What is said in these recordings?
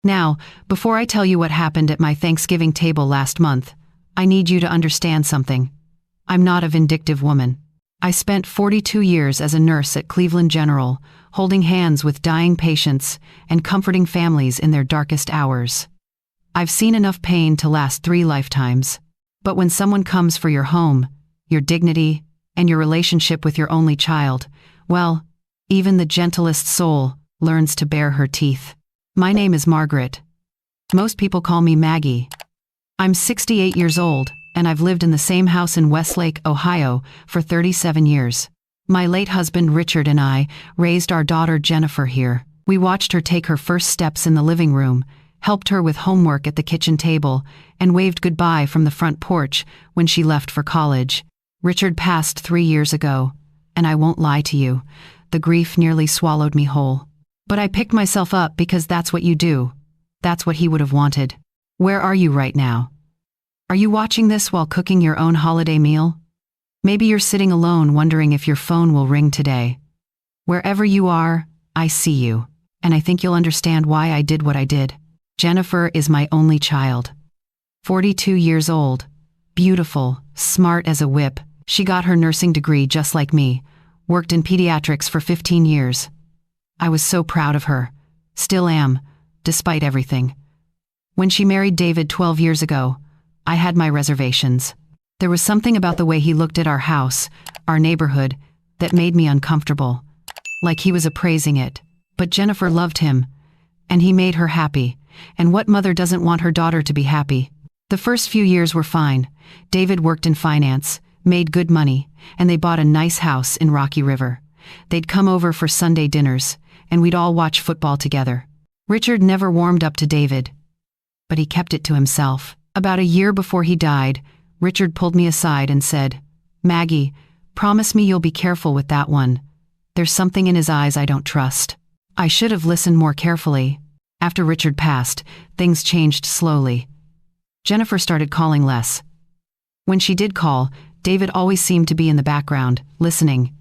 Now, before I tell you what happened at my Thanksgiving table last month, I need you to understand something. I'm not a vindictive woman. I spent 42 years as a nurse at Cleveland General, holding hands with dying patients and comforting families in their darkest hours. I've seen enough pain to last 3 lifetimes. But when someone comes for your home, your dignity, and your relationship with your only child, well, even the gentlest soul learns to bare her teeth. My name is Margaret. Most people call me Maggie. I'm 68 years old, and I've lived in the same house in Westlake, Ohio, for 37 years. My late husband Richard and I raised our daughter Jennifer here. We watched her take her first steps in the living room, helped her with homework at the kitchen table, and waved goodbye from the front porch when she left for college. Richard passed 3 years ago, and I won't lie to you, the grief nearly swallowed me whole. But I picked myself up because that's what you do. That's what he would have wanted. Where are you right now? Are you watching this while cooking your own holiday meal? Maybe you're sitting alone wondering if your phone will ring today. Wherever you are, I see you, and I think you'll understand why I did what I did. Jennifer is my only child. 42 years old, beautiful, smart as a whip. She got her nursing degree just like me, worked in pediatrics for 15 years. I was so proud of her, still am, despite everything. When she married David 12 years ago, I had my reservations. There was something about the way he looked at our house, our neighborhood, that made me uncomfortable, like he was appraising it. But Jennifer loved him, and he made her happy. And what mother doesn't want her daughter to be happy? The first few years were fine. David worked in finance, made good money, and they bought a nice house in Rocky River. They'd come over for Sunday dinners, and we'd all watch football together. Richard never warmed up to David, but he kept it to himself. About a year before he died, Richard pulled me aside and said, "Maggie, promise me you'll be careful with that one. There's something in his eyes I don't trust." I should have listened more carefully. After Richard passed, things changed slowly. Jennifer started calling less. When she did call, David always seemed to be in the background, listening.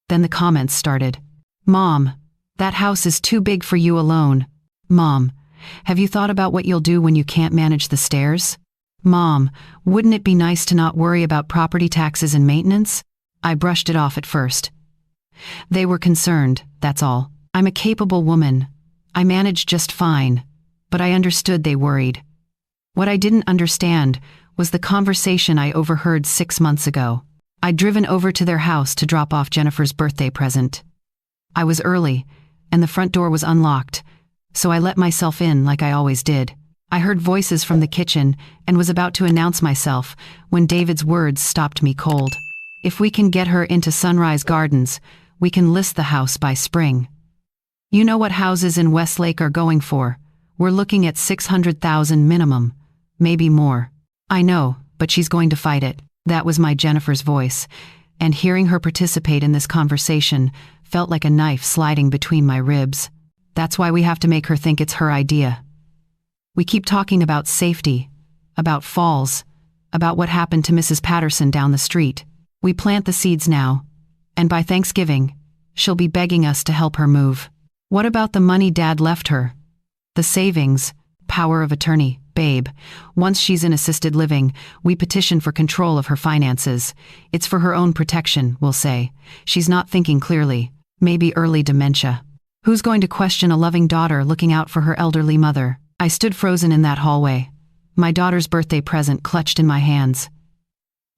Then the comments started. "Mom, that house is too big for you alone. Mom, have you thought about what you'll do when you can't manage the stairs? Mom, wouldn't it be nice to not worry about property taxes and maintenance?" I brushed it off at first. They were concerned, that's all. I'm a capable woman. I managed just fine, but I understood they worried. What I didn't understand was the conversation I overheard 6 months ago. I'd driven over to their house to drop off Jennifer's birthday present. I was early, and the front door was unlocked, so I let myself in like I always did. I heard voices from the kitchen and was about to announce myself when David's words stopped me cold. "If we can get her into Sunrise Gardens, we can list the house by spring. You know what houses in Westlake are going for. We're looking at $600,000 minimum, maybe more." "I know, but she's going to fight it." That was my Jennifer's voice, and hearing her participate in this conversation felt like a knife sliding between my ribs. That's why we have to make her think it's her idea. We keep talking about safety, about falls, about what happened to Mrs. Patterson down the street. We plant the seeds now, and by Thanksgiving, she'll be begging us to help her move. What about the money Dad left her? The savings, power of attorney, babe. Once she's in assisted living, we petition for control of her finances. It's for her own protection, we'll say. She's not thinking clearly, maybe early dementia. Who's going to question a loving daughter looking out for her elderly mother? I stood frozen in that hallway, my daughter's birthday present clutched in my hands.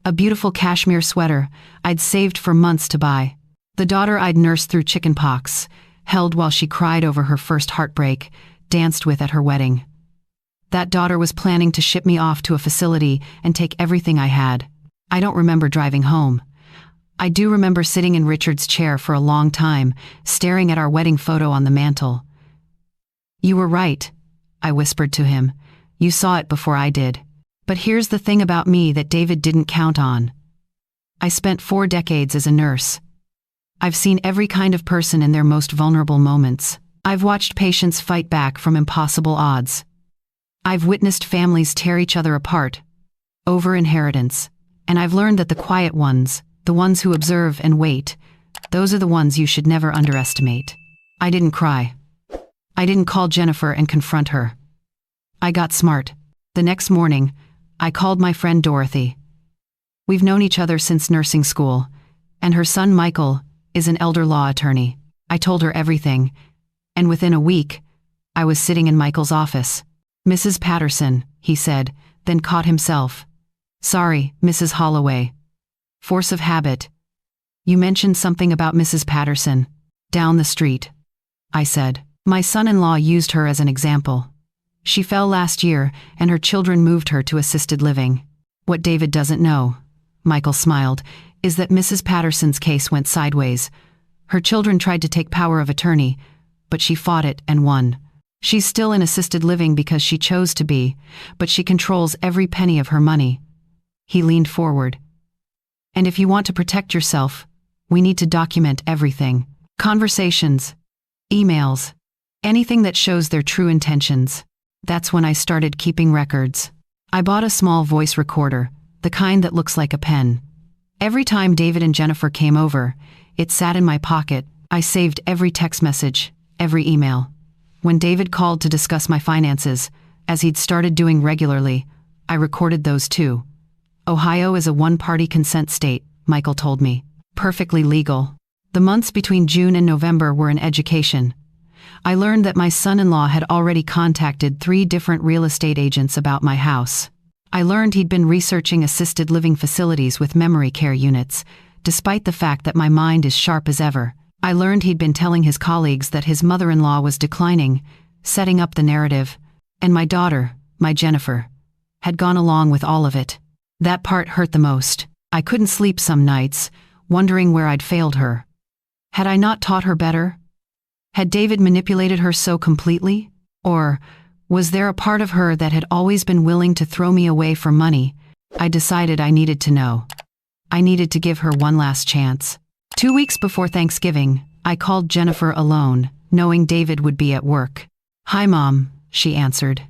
A beautiful cashmere sweater I'd saved for months to buy. The daughter I'd nursed through chicken pox, held while she cried over her first heartbreak, danced with at her wedding. That daughter was planning to ship me off to a facility and take everything I had. I don't remember driving home. I do remember sitting in Richard's chair for a long time, staring at our wedding photo on the mantel. "You were right," I whispered to him. "You saw it before I did. But here's the thing about me that David didn't count on. I spent 4 decades as a nurse. I've seen every kind of person in their most vulnerable moments. I've watched patients fight back from impossible odds. I've witnessed families tear each other apart, over inheritance, and I've learned that the quiet ones, the ones who observe and wait, those are the ones you should never underestimate." I didn't cry. I didn't call Jennifer and confront her. I got smart. The next morning, I called my friend Dorothy. We've known each other since nursing school, and her son Michael is an elder law attorney. I told her everything, and within a week, I was sitting in Michael's office. "Mrs. Patterson," he said, then caught himself. "Sorry, Mrs. Holloway. Force of habit. You mentioned something about Mrs. Patterson. Down the street," I said. "My son-in-law used her as an example. She fell last year, and her children moved her to assisted living. What David doesn't know," Michael smiled, "is that Mrs. Patterson's case went sideways. Her children tried to take power of attorney, but she fought it and won. She's still in assisted living because she chose to be, but she controls every penny of her money." He leaned forward. "And if you want to protect yourself, we need to document everything. Conversations, emails, anything that shows their true intentions." That's when I started keeping records. I bought a small voice recorder, the kind that looks like a pen. Every time David and Jennifer came over, it sat in my pocket. I saved every text message, every email. When David called to discuss my finances, as he'd started doing regularly, I recorded those too. "Ohio is a one-party consent state," Michael told me. "Perfectly legal." The months between June and November were an education. I learned that my son-in-law had already contacted 3 different real estate agents about my house. I learned he'd been researching assisted living facilities with memory care units, despite the fact that my mind is sharp as ever. I learned he'd been telling his colleagues that his mother-in-law was declining, setting up the narrative, and my daughter, my Jennifer, had gone along with all of it. That part hurt the most. I couldn't sleep some nights, wondering where I'd failed her. Had I not taught her better? Had David manipulated her so completely? Or was there a part of her that had always been willing to throw me away for money? I decided I needed to know. I needed to give her one last chance. 2 weeks before Thanksgiving, I called Jennifer alone, knowing David would be at work. "Hi, Mom," she answered.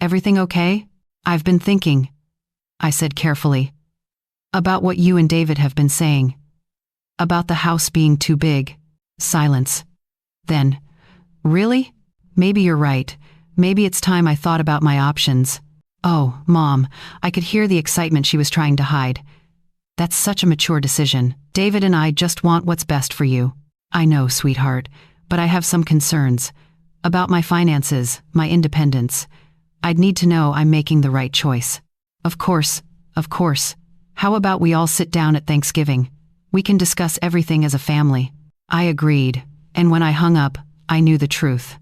"Everything okay?" "I've been thinking," I said carefully, "about what you and David have been saying. About the house being too big." Silence. Then, "Really? Maybe you're right. Maybe it's time I thought about my options." "Oh, Mom," I could hear the excitement she was trying to hide. "That's such a mature decision. David and I just want what's best for you." "I know, sweetheart, but I have some concerns. About my finances, my independence. I'd need to know I'm making the right choice." Of course. How about we all sit down at Thanksgiving? We can discuss everything as a family." I agreed, and when I hung up, I knew the truth.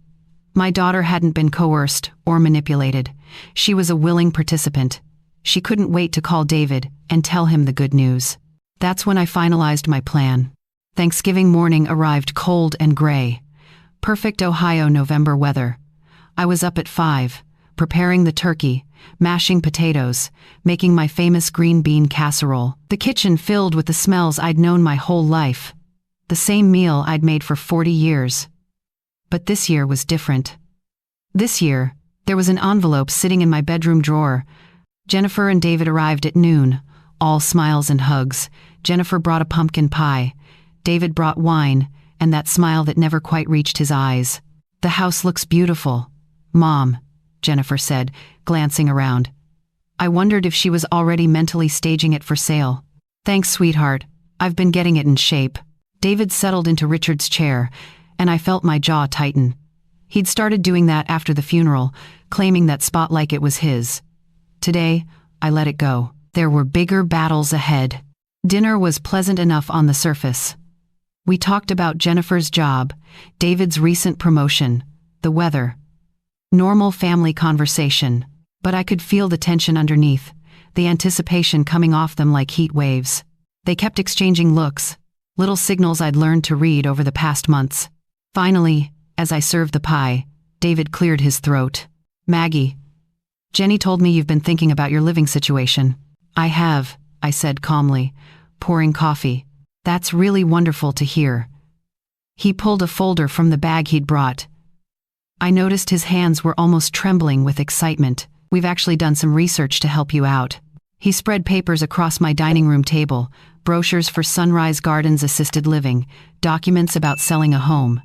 My daughter hadn't been coerced or manipulated. She was a willing participant. She couldn't wait to call David and tell him the good news. That's when I finalized my plan. Thanksgiving morning arrived cold and gray. Perfect Ohio November weather. I was up at 5, preparing the turkey, mashing potatoes, making my famous green bean casserole. The kitchen filled with the smells I'd known my whole life. The same meal I'd made for 40 years. But this year was different. This year, there was an envelope sitting in my bedroom drawer. Jennifer and David arrived at noon, all smiles and hugs. Jennifer brought a pumpkin pie. David brought wine, and that smile that never quite reached his eyes. "The house looks beautiful, Mom," Jennifer said, glancing around. I wondered if she was already mentally staging it for sale. "Thanks, sweetheart. I've been getting it in shape." David settled into Richard's chair, and I felt my jaw tighten. He'd started doing that after the funeral, claiming that spot like it was his. Today, I let it go. There were bigger battles ahead. Dinner was pleasant enough on the surface. We talked about Jennifer's job, David's recent promotion, the weather. Normal family conversation, but I could feel the tension underneath, the anticipation coming off them like heat waves. They kept exchanging looks, little signals I'd learned to read over the past months. Finally, as I served the pie, David cleared his throat. "Maggie, Jenny told me you've been thinking about your living situation." "I have," I said calmly, pouring coffee. "That's really wonderful to hear." He pulled a folder from the bag he'd brought. I noticed his hands were almost trembling with excitement. "We've actually done some research to help you out." He spread papers across my dining room table, brochures for Sunrise Gardens assisted living, documents about selling a home.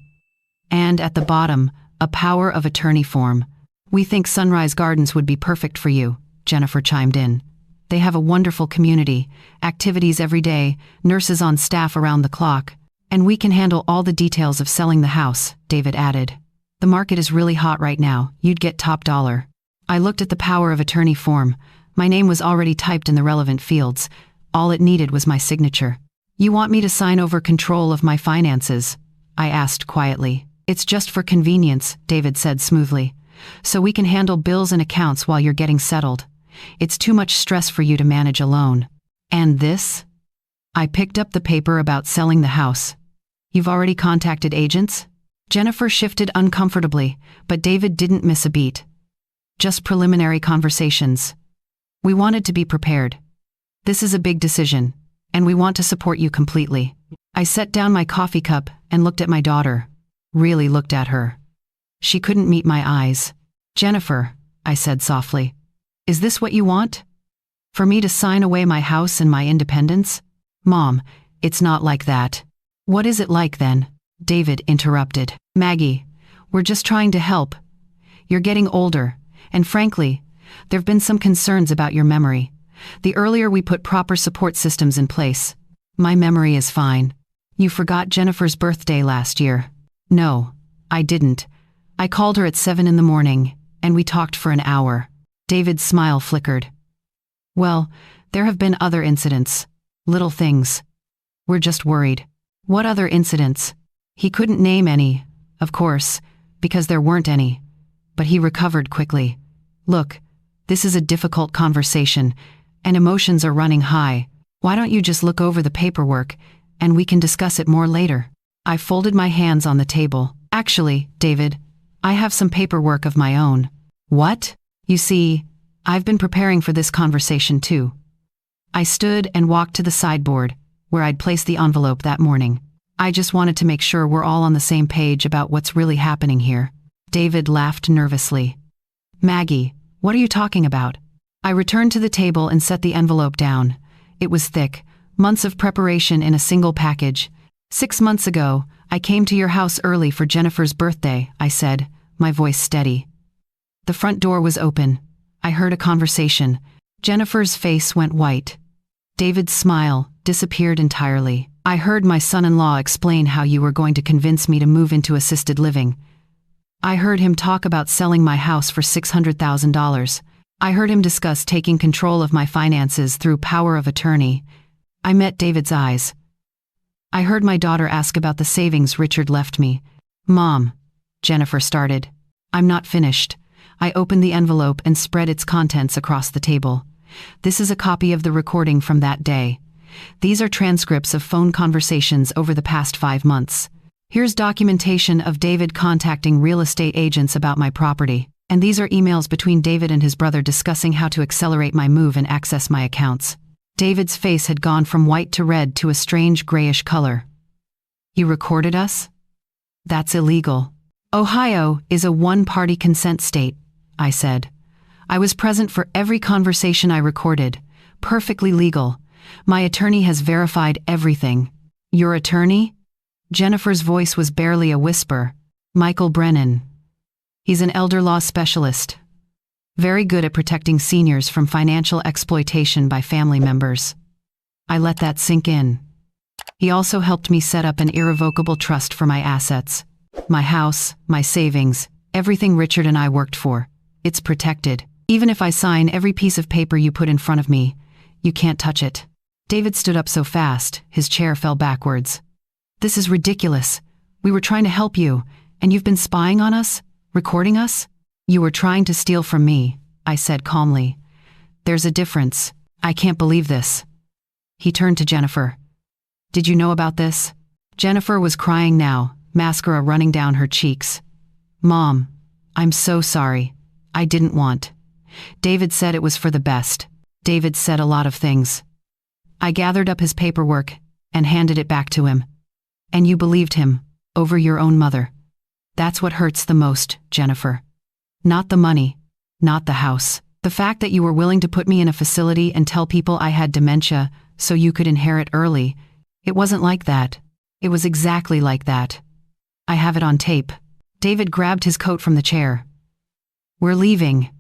And at the bottom, A power of attorney form. We think Sunrise Gardens would be perfect for you, Jennifer chimed in. They have a wonderful community, activities every day, nurses on staff around the clock, and we can handle all the details of selling the house, David added. The market is really hot right now, you'd get top dollar. I looked at the power of attorney form. My name was already typed in the relevant fields. All it needed was my signature. You want me to sign over control of my finances? I asked quietly. It's just for convenience, David said smoothly. So we can handle bills and accounts while you're getting settled. It's too much stress for you to manage alone. And this? I picked up the paper about selling the house. You've already contacted agents? Jennifer shifted uncomfortably, but David didn't miss a beat. Just preliminary conversations. We wanted to be prepared. This is a big decision, and we want to support you completely. I set down my coffee cup and looked at my daughter. Really looked at her. She couldn't meet my eyes. Jennifer, I said softly, is this what you want? For me to sign away my house and my independence? Mom, it's not like that. What is it like then? David interrupted. Maggie, we're just trying to help. You're getting older, and frankly, there've been some concerns about your memory. The earlier we put proper support systems in place. My memory is fine. You forgot Jennifer's birthday last year. No, I didn't. I called her at 7 in the morning, and we talked for an hour. David's smile flickered. Well, there have been other incidents. Little things. We're just worried. What other incidents? He couldn't name any, of course, because there weren't any. But he recovered quickly. Look, this is a difficult conversation, and emotions are running high. Why don't you just look over the paperwork, and we can discuss it more later? I folded my hands on the table. Actually, David, I have some paperwork of my own. What? You see, I've been preparing for this conversation too. I stood and walked to the sideboard, where I'd placed the envelope that morning. I just wanted to make sure we're all on the same page about what's really happening here. David laughed nervously. Maggie, what are you talking about? I returned to the table and set the envelope down. It was thick, months of preparation in a single package. 6 months ago, I came to your house early for Jennifer's birthday, I said, my voice steady. The front door was open. I heard a conversation. Jennifer's face went white. David's smile disappeared entirely. I heard my son-in-law explain how you were going to convince me to move into assisted living. I heard him talk about selling my house for $600,000. I heard him discuss taking control of my finances through power of attorney. I met David's eyes. I heard my daughter ask about the savings Richard left me. Mom, Jennifer started. I'm not finished. I opened the envelope and spread its contents across the table. This is a copy of the recording from that day. These are transcripts of phone conversations over the past 5 months. Here's documentation of David contacting real estate agents about my property. And these are emails between David and his brother discussing how to accelerate my move and access my accounts. David's face had gone from white to red to a strange grayish color. You recorded us? That's illegal. Ohio is a one-party consent state, I said. I was present for every conversation I recorded. Perfectly legal. My attorney has verified everything. Your attorney? Jennifer's voice was barely a whisper. Michael Brennan. He's an elder law specialist. Very good at protecting seniors from financial exploitation by family members. I let that sink in. He also helped me set up an irrevocable trust for my assets. My house, my savings, everything Richard and I worked for. It's protected. Even if I sign every piece of paper you put in front of me, you can't touch it. David stood up so fast, his chair fell backwards. This is ridiculous. We were trying to help you, and you've been spying on us? Recording us? You were trying to steal from me, I said calmly. There's a difference. I can't believe this. He turned to Jennifer. Did you know about this? Jennifer was crying now, mascara running down her cheeks. Mom, I'm so sorry. I didn't want. David said it was for the best. David said a lot of things. I gathered up his paperwork and handed it back to him. And you believed him, over your own mother. That's what hurts the most, Jennifer. Not the money, not the house. The fact that you were willing to put me in a facility and tell people I had dementia so you could inherit early. It wasn't like that. It was exactly like that. I have it on tape. David grabbed his coat from the chair. "We're leaving.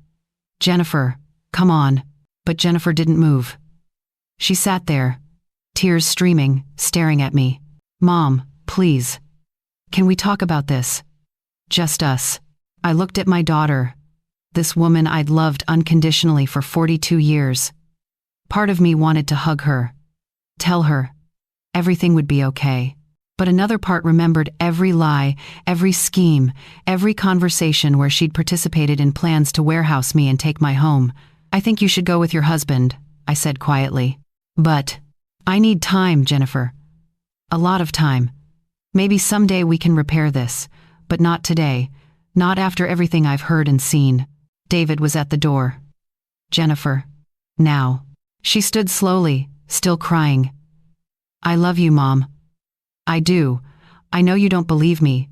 Jennifer, come on." But Jennifer didn't move. She sat there, tears streaming, staring at me. "Mom, please. Can we talk about this? Just us." I looked at my daughter, this woman I'd loved unconditionally for 42 years. Part of me wanted to hug her, tell her everything would be okay. But another part remembered every lie, every scheme, every conversation where she'd participated in plans to warehouse me and take my home. "I think you should go with your husband," I said quietly. "But I need time, Jennifer. A lot of time. Maybe someday we can repair this, but not today, not after everything I've heard and seen." David was at the door. "Jennifer, now." She stood slowly, still crying. "I love you, Mom. I do. I know you don't believe me,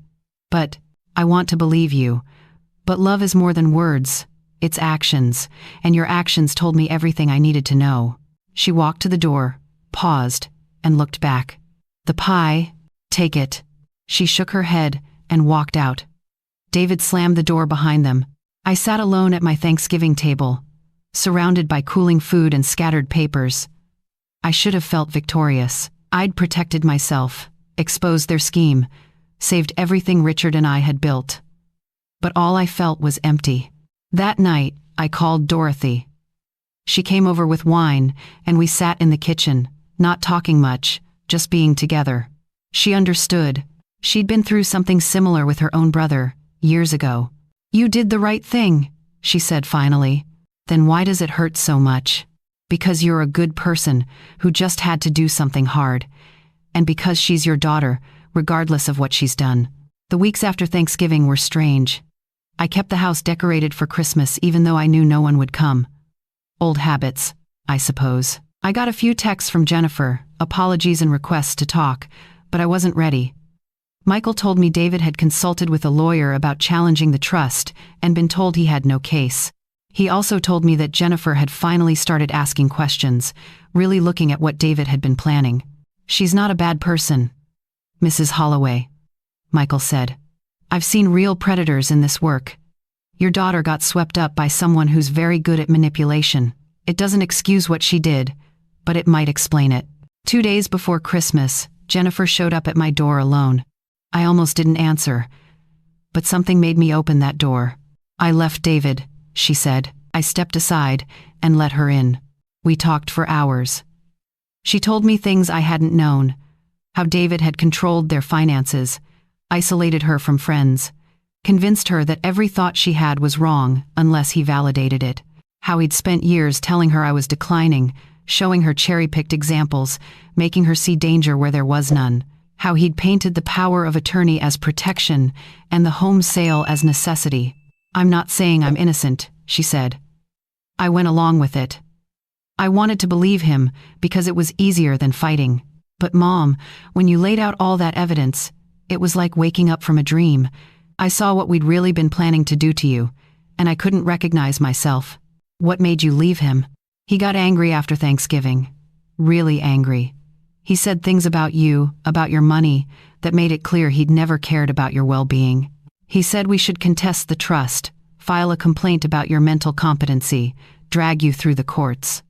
but I want to believe you. But love is more than words, it's actions, and your actions told me everything I needed to know." She walked to the door, paused, and looked back. "The pie, take it." She shook her head and walked out. David slammed the door behind them. I sat alone at my Thanksgiving table, surrounded by cooling food and scattered papers. I should have felt victorious. I'd protected myself, exposed their scheme, saved everything Richard and I had built. But all I felt was empty. That night, I called Dorothy. She came over with wine, and we sat in the kitchen, not talking much, just being together. She understood. She'd been through something similar with her own brother, years ago. "You did the right thing," she said finally. "Then why does it hurt so much?" "Because you're a good person who just had to do something hard. And because she's your daughter, regardless of what she's done." The weeks after Thanksgiving were strange. I kept the house decorated for Christmas even though I knew no one would come. Old habits, I suppose. I got a few texts from Jennifer, apologies and requests to talk, but I wasn't ready. Michael told me David had consulted with a lawyer about challenging the trust and been told he had no case. He also told me that Jennifer had finally started asking questions, really looking at what David had been planning. "She's not a bad person, Mrs. Holloway," Michael said. "I've seen real predators in this work. Your daughter got swept up by someone who's very good at manipulation. It doesn't excuse what she did, but it might explain it." 2 days before Christmas, Jennifer showed up at my door alone. I almost didn't answer, but something made me open that door. "I left David," she said. I stepped aside and let her in. We talked for hours. She told me things I hadn't known, how David had controlled their finances, isolated her from friends, convinced her that every thought she had was wrong unless he validated it, how he'd spent years telling her I was declining, showing her cherry-picked examples, making her see danger where there was none, how he'd painted the power of attorney as protection and the home sale as necessity. "I'm not saying I'm innocent," she said. I went along with it. I wanted to believe him because it was easier than fighting. "But Mom, when you laid out all that evidence, it was like waking up from a dream. I saw what we'd really been planning to do to you, and I couldn't recognize myself." "What made you leave him?" "He got angry after Thanksgiving. Really angry. He said things about you, about your money, that made it clear he'd never cared about your well-being. He said we should contest the trust, file a complaint about your mental competency, drag you through the courts."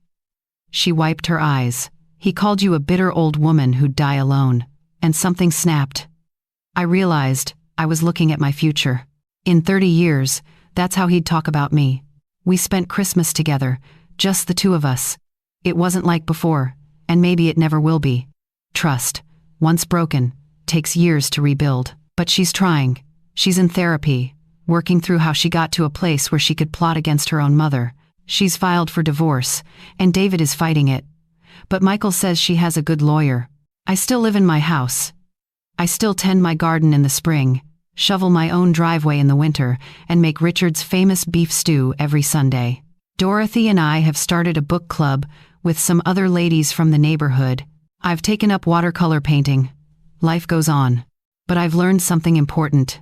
She wiped her eyes. "He called you a bitter old woman who'd die alone." And something snapped. I realized I was looking at my future. In 30 years, that's how he'd talk about me. We spent Christmas together, just the two of us. It wasn't like before, and maybe it never will be. Trust, once broken, takes years to rebuild. But she's trying. She's in therapy, working through how she got to a place where she could plot against her own mother. She's filed for divorce, and David is fighting it. But Michael says she has a good lawyer. I still live in my house. I still tend my garden in the spring, shovel my own driveway in the winter, and make Richard's famous beef stew every Sunday. Dorothy and I have started a book club with some other ladies from the neighborhood. I've taken up watercolor painting. Life goes on. But I've learned something important.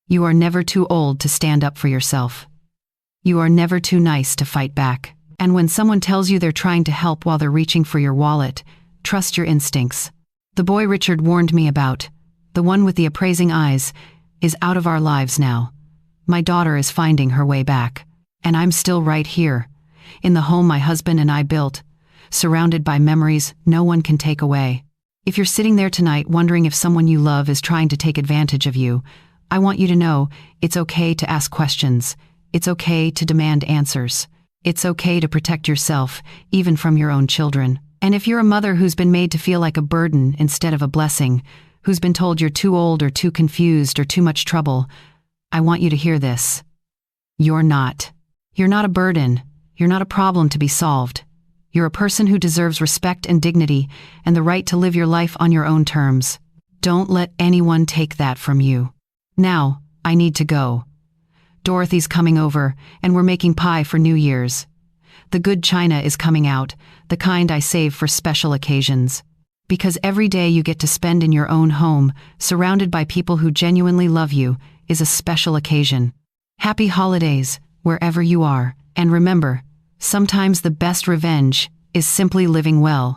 You are never too old to stand up for yourself. You are never too nice to fight back. And when someone tells you they're trying to help while they're reaching for your wallet, trust your instincts. The boy Richard warned me about, the one with the appraising eyes, is out of our lives now. My daughter is finding her way back. And I'm still right here, in the home my husband and I built, surrounded by memories no one can take away. If you're sitting there tonight wondering if someone you love is trying to take advantage of you, I want you to know it's okay to ask questions. It's okay to demand answers. It's okay to protect yourself, even from your own children. And if you're a mother who's been made to feel like a burden instead of a blessing, who's been told you're too old or too confused or too much trouble, I want you to hear this. You're not. You're not a burden. You're not a problem to be solved. You're a person who deserves respect and dignity and the right to live your life on your own terms. Don't let anyone take that from you. Now, I need to go. Dorothy's coming over, and we're making pie for New Year's. The good china is coming out, the kind I save for special occasions. Because every day you get to spend in your own home, surrounded by people who genuinely love you, is a special occasion. Happy holidays, wherever you are, and remember, sometimes the best revenge is simply living well.